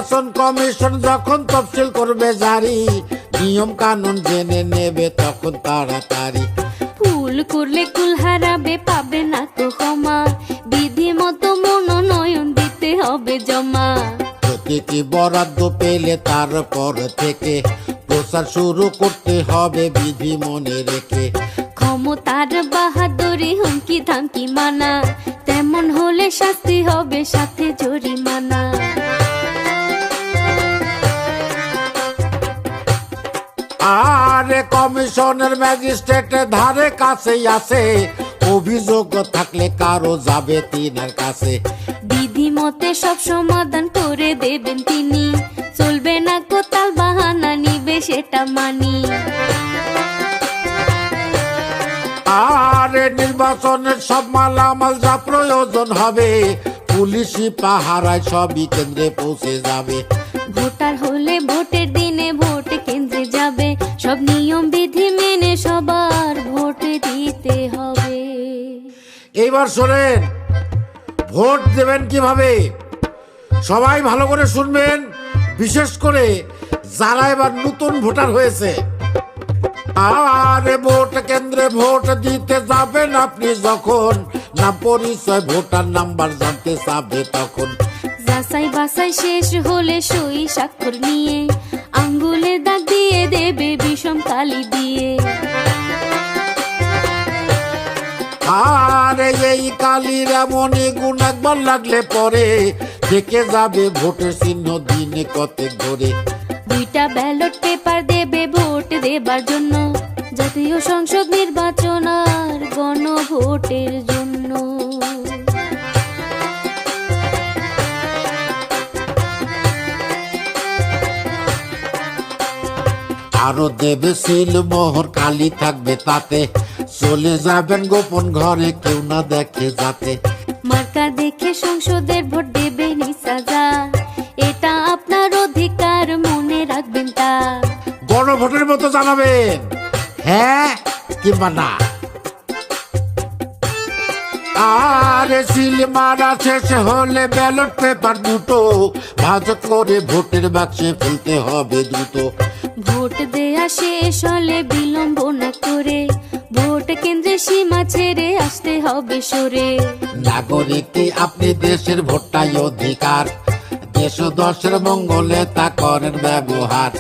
নির্বাচন কমিশন যখন তফসিল করবে জারি, নিয়ম কানুন জেনে নেবে তখন তাড়াতাড়ি। ভুল করলে কুল হারাবে, পাবে না তো ক্ষমা, বিধি মতো মনোনয়ন দিতে হবে জমা। প্রতিটি বরাদ্দ পেলে তারপর থেকে প্রচার শুরু করতে হবে বিধি মনে রেখে। ক্ষমতার বাহাদুরি হুমকি ধামকি মানা, তেমন হলে শাস্তি হবে সাথে জরিমানা। আরে কমিশনের ম্যাজিস্ট্রেটের ধারে কাছেই আছে, অভিযোগ থাকলে কারো যাবে তিনার কাছে। বিধি মতে সব সমাধান করে দেবেন তিনি, চলবে না কোতাল বাহানা, নিবে সেটা মানি। আরে নির্বাচনের সব মালামাল যা প্রয়োজন হবে, পুলিশি পাহারায় সবই কেন্দ্রে পৌঁছে যাবে। ভোটার হলে ভোটের দিনে ভোট কেন্দ্রে যাবে, সব নিয়ম বিধি মেনে সবার ভোট দিতে হবে। এইবার শোনেন, ভোট দেবেন কিভাবে সবাই ভালো করে শুনবেন, বিশেষ করে যারা এবার নতুন ভোটার হয়েছে। আরে ভোট কেন্দ্রে ভোট দিতে যাবেন আপনি যখন, না পরিচয় ভোটার নাম্বার জানতে চাবে তখন। যাচাই বাছাই শেষ হলে সই স্বাক্ষর নিয়ে, আঙ্গুলে দাগ দিয়ে দেবে বিষম কালি দিয়ে। আরে এই কালির এমনই গুণ একবার লাগলে পরে থেকে যাবে ভোটের চিহ্ন দিনে কতেক ধরে। দুইটা ব্যালট পেপার দেবে ভোট দেবার জন্য, জাতীয় সংসদ নির্বাচন আর গণভোটের জন্য। আরো দেবে সিল মোহর, কালি থাকবে তাতে, চলে যাবেন গোপন ঘরে কেউ না দেখে যাতে। মার্কা দেখে সংসদের ভোট দেবেন সাজা, এটা আপনার অধিকার, মনে রাখবেন তা। গণভোটের মতো জানাবেন হ্যাঁ কিংবা না। আরে সিল মারা শেষ হলে ব্যালট পেপার দুটো ভাঁজ করে ভোটের বাক্সে ফেলতে হবে দ্রুত। ভোট দেয়া শেষ হলে বিলম্ব না করে, ভোট কেন্দ্রে সীমা ছেড়ে আসতে হবে সরে। নাগরিকই আপনি, দেশের ভোটটাই অধিকার, দেশ ও দশের মঙ্গলে তা করেন ব্যবহার।